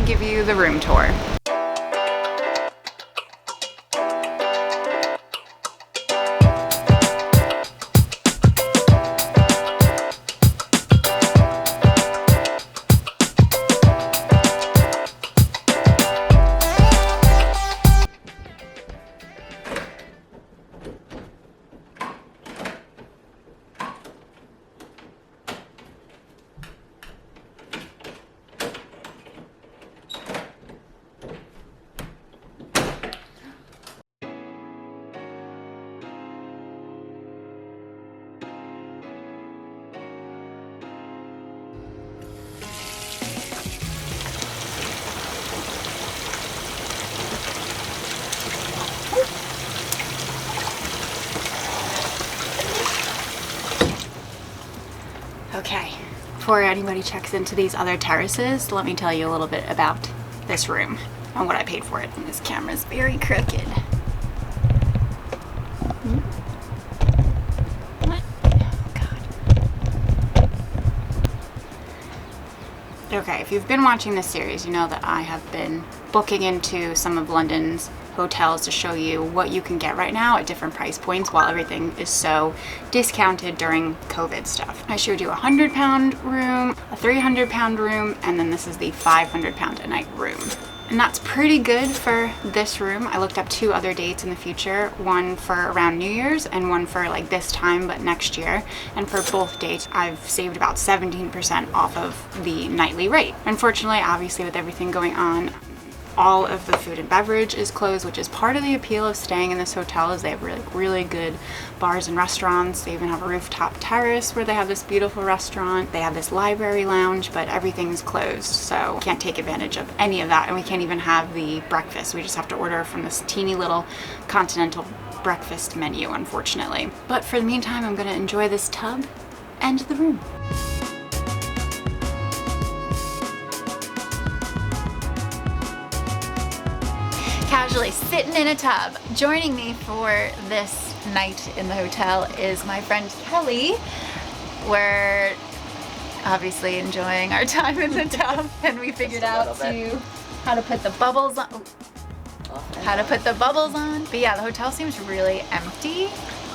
and give you the room tour. Okay, before anybody checks into these other terraces, let me tell you a little bit about this room and what I paid for it. And this camera's very crooked. What? Oh, God. Okay, if you've been watching this series, you know that I have been booking into some of London's hotels to show you what you can get right now at different price points while everything is so discounted during COVID stuff. I showed you a £100 room, a £300 room, and then this is the £500 a night room. And that's pretty good for this room. I looked up 2 other dates in the future, one for around New Year's and one for like this time but next year. And for both dates, I've saved about 17% off of the nightly rate. Unfortunately, obviously with everything going on, all of the food and beverage is closed, which is part of the appeal of staying in this hotel. Is they have really good bars and restaurants. They even have a rooftop terrace where they have this beautiful restaurant. They have this library lounge, but everything's closed, so can't take advantage of any of that. And we can't even have the breakfast. We just have to order from this teeny little continental breakfast menu, unfortunately. But for the meantime, I'm gonna enjoy this tub and the room. Casually sitting in a tub. Joining me for this night in the hotel is my friend Kelly. We're obviously enjoying our time in the tub, and we figured out how to put the bubbles on. But yeah, the hotel seems really empty,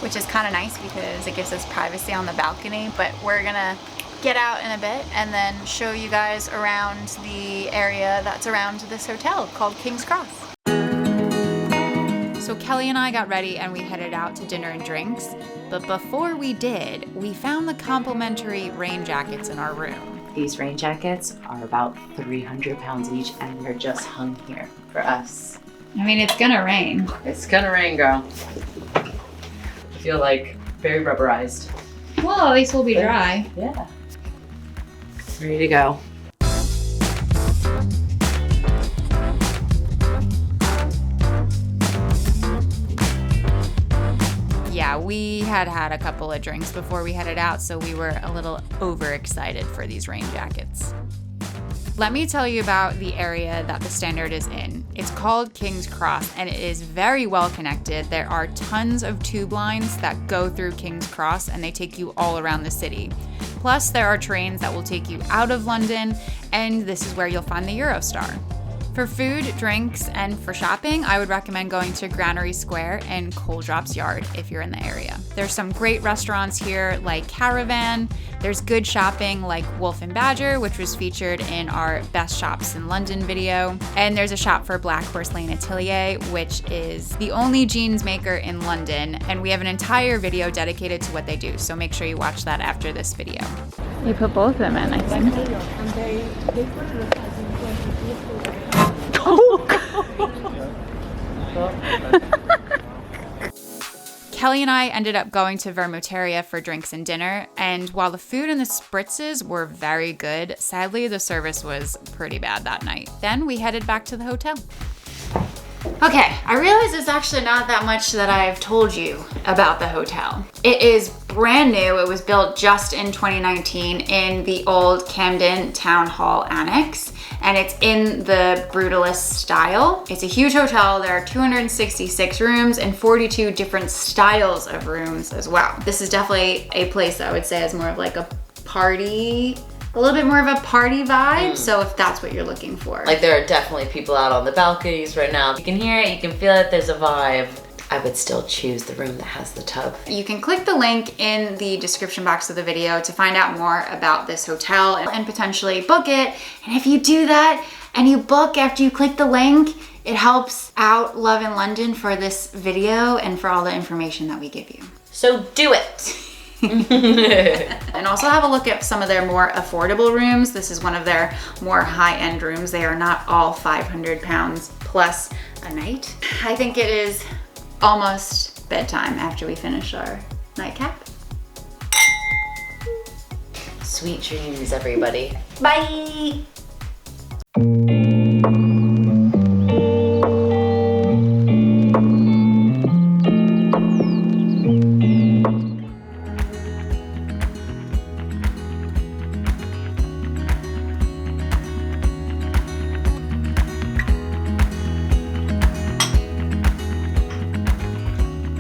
which is kind of nice because it gives us privacy on the balcony. But we're gonna get out in a bit and then show you guys around the area that's around this hotel called King's Cross. So Kelly and I got ready and we headed out to dinner and drinks. But before we did, we found the complimentary rain jackets in our room. These rain jackets are about £300 each, and they're just hung here for us. I mean, it's gonna rain. It's gonna rain, girl. I feel like very rubberized. Well, at least we'll be dry. Yeah. Ready to go. Yeah, we had a couple of drinks before we headed out, so we were a little overexcited for these rain jackets. Let me tell you about the area that the Standard is in. It's called King's Cross, and it is very well connected. There are tons of tube lines that go through King's Cross, and they take you all around the city. Plus, there are trains that will take you out of London, and this is where you'll find the Eurostar. For food, drinks, and for shopping, I would recommend going to Granary Square and Coaldrops Yard if you're in the area. There's some great restaurants here like Caravan. There's good shopping like Wolf and Badger, which was featured in our Best Shops in London video. And there's a shop for Black Horse Lane Atelier, which is the only jeans maker in London. And we have an entire video dedicated to what they do, so make sure you watch that after this video. You put both of them in, I think. Kelly and I ended up going to Vermuteria for drinks and dinner, and while the food and the spritzes were very good, sadly the service was pretty bad that night. Then we headed back to the hotel. Okay, I realize it's actually not that much that I've told you about the hotel. It is brand new. It was built just in 2019 in the old Camden Town Hall Annex, and it's in the Brutalist style. It's a huge hotel. There are 266 rooms and 42 different styles of rooms as well. This is definitely a place that I would say is more of like a party a little bit more of a party vibe. So if that's what you're looking for. Like there are definitely people out on the balconies right now. You can hear it, you can feel it, there's a vibe. I would still choose the room that has the tub. You can click the link in the description box of the video to find out more about this hotel and potentially book it. And if you do that and you book after you click the link, it helps out Love in London for this video and for all the information that we give you. So do it. And also have a look at some of their more affordable rooms. This is one of their more high-end rooms. They are not all £500 plus a night. I think it is almost bedtime after we finish our nightcap. Sweet dreams, everybody. Bye!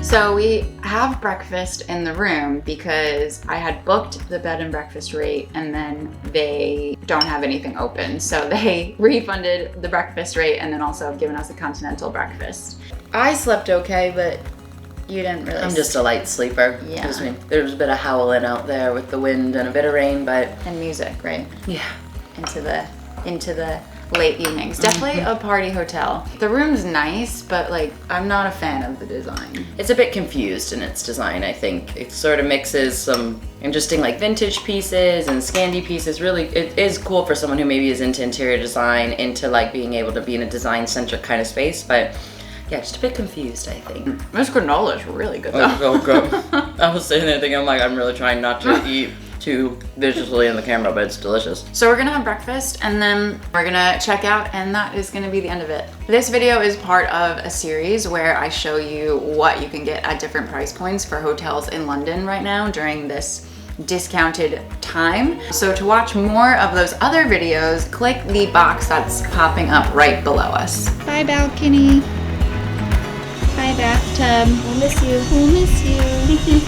So we have breakfast in the room because I had booked the bed and breakfast rate and then they don't have anything open. So they refunded the breakfast rate and then also have given us a continental breakfast. I slept okay, but you didn't really. I'm just a light sleeper. Yeah. There was a bit of howling out there with the wind and a bit of rain, but. And music, right? Yeah. Into the late evenings. Definitely a party hotel. The room's nice, but like I'm not a fan of the design. It's a bit confused in its design, I think. It sort of mixes some interesting like vintage pieces and Scandi pieces. Really, it is cool for someone who maybe is into interior design, into like being able to be in a design-centric kind of space, but yeah, just a bit confused, I think. This granola is really good though. Oh, good. I was sitting there thinking, I'm really trying not to eat too viciously in the camera, but it's delicious. So we're gonna have breakfast and then we're gonna check out and that is gonna be the end of it. This video is part of a series where I show you what you can get at different price points for hotels in London right now during this discounted time. So to watch more of those other videos, click the box that's popping up right below us. Bye balcony. Bye bathtub. We'll miss you. We'll miss you.